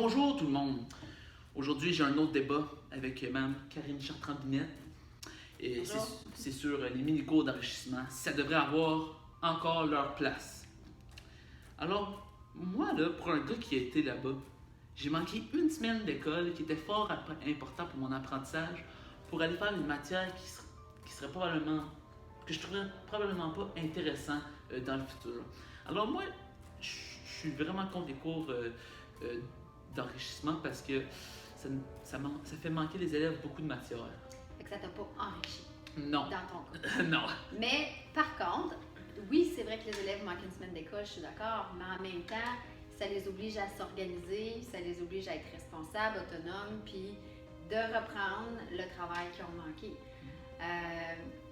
Bonjour tout le monde. Aujourd'hui, j'ai un autre débat avec Mme Karine Chartrand-Binette. Et c'est sur les mini-cours d'enrichissement. Ça devrait avoir encore leur place. Alors, moi, là, pour un gars qui a été là-bas, j'ai manqué une semaine d'école qui était fort important pour mon apprentissage pour aller faire une matière qui serait probablement, que je trouverais probablement pas intéressant dans le futur. Alors moi, je suis vraiment contre les cours d'enrichissement parce que ça fait manquer les élèves beaucoup de matière. Fait que ça t'a pas enrichi. Non. Dans ton cas. Non. Mais par contre, oui, c'est vrai que les élèves manquent une semaine d'école, je suis d'accord, mais en même temps, ça les oblige à s'organiser, ça les oblige à être responsables, autonomes, puis de reprendre le travail qu'ils ont manqué.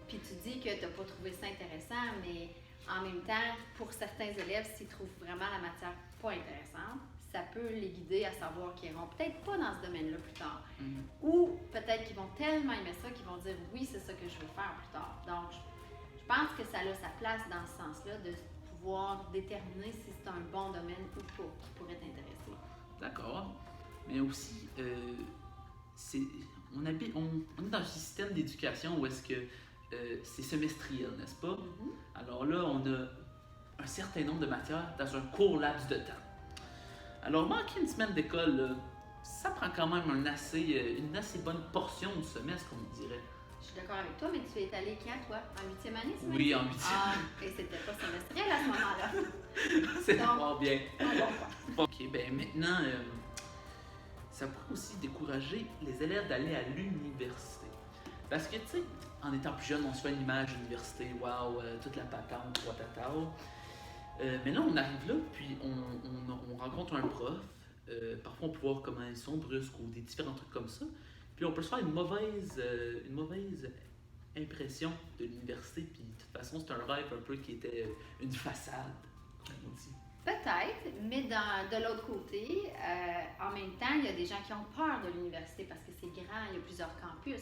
Puis tu dis que tu n'as pas trouvé ça intéressant, mais en même temps, pour certains élèves, s'ils trouvent vraiment la matière pas intéressante, ça peut les guider à savoir qu'ils n'iront peut-être pas dans ce domaine-là plus tard. Ou peut-être qu'ils vont tellement aimer ça qu'ils vont dire oui, c'est ça que je veux faire plus tard. Donc, je pense que ça a sa place dans ce sens-là de pouvoir déterminer si c'est un bon domaine ou pas qui pourrait t'intéresser. D'accord. Mais aussi, on est dans un système d'éducation où est-ce que c'est semestriel, n'est-ce pas? Alors là, on a un certain nombre de matières dans un court laps de temps. Alors, manquer une semaine d'école, là, ça prend quand même une assez bonne portion de semestre, on dirait. Je suis d'accord avec toi, mais tu es allé quand, toi? En 8e année, c'est Oui, en 8e. Ah, et c'était pas semestriel à ce moment-là. C'est Donc, fort bien. Bon. Ok, ben maintenant, ça pourrait aussi décourager les élèves d'aller à l'université. Parce que, tu sais, en étant plus jeune, on se fait une image d'université, waouh, toute la patente, watatao. Mais là, on arrive là, puis on rencontre un prof. Parfois, on peut voir comment ils sont brusques ou des différents trucs comme ça. Puis on peut se faire une mauvaise impression de l'université. Puis de toute façon, c'est un rêve un peu qui était une façade, comme on dit. Peut-être, mais de l'autre côté, en même temps, il y a des gens qui ont peur de l'université parce que c'est grand, il y a plusieurs campus.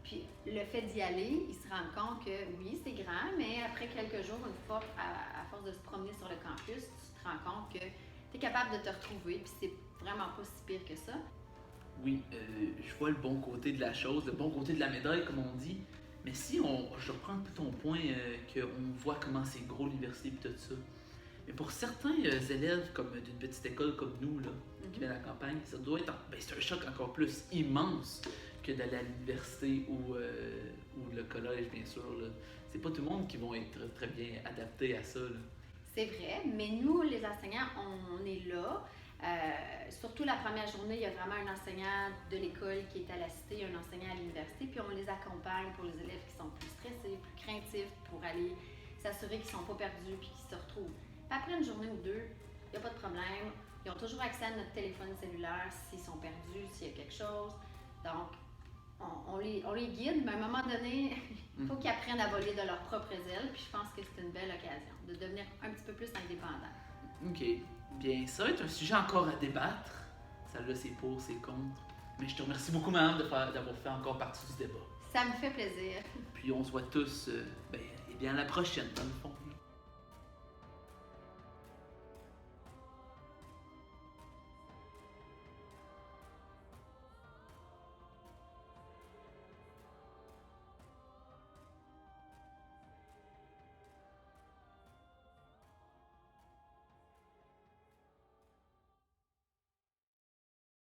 Puis le fait d'y aller, ils se rendent compte que oui, c'est grand, mais après quelques jours, à force de se promener sur le campus, tu te rends compte que tu es capable de te retrouver, puis c'est vraiment pas si pire que ça. Oui, je vois le bon côté de la chose, le bon côté de la médaille, comme on dit. Mais si je reprends ton point, qu'on voit comment c'est gros l'université et tout ça. Mais pour certains élèves comme d'une petite école comme nous, là, qui vient de la campagne, ça doit être c'est un choc encore plus immense que d'aller à l'université ou le collège, bien sûr. Là. C'est pas tout le monde qui va être très bien adapté à ça. Là. C'est vrai, mais nous, les enseignants, on est là. Surtout la première journée, il y a vraiment un enseignant de l'école qui est à la cité, un enseignant à l'université, puis on les accompagne pour les élèves qui sont plus stressés, plus craintifs, pour aller s'assurer qu'ils ne sont pas perdus puis qu'ils se retrouvent. Puis après une journée ou deux, il n'y a pas de problème. Ils ont toujours accès à notre téléphone cellulaire s'ils sont perdus, s'il y a quelque chose. Donc, on les guide, mais à un moment donné, il faut qu'ils apprennent à voler de leurs propres ailes. Puis je pense que c'est une belle occasion de devenir un petit peu plus indépendant. OK. Bien, ça va être un sujet encore à débattre. Ça là, c'est pour, c'est contre. Mais je te remercie beaucoup, madame, d'avoir fait encore partie du débat. Ça me fait plaisir. Puis on se voit tous, à la prochaine, dans le fond.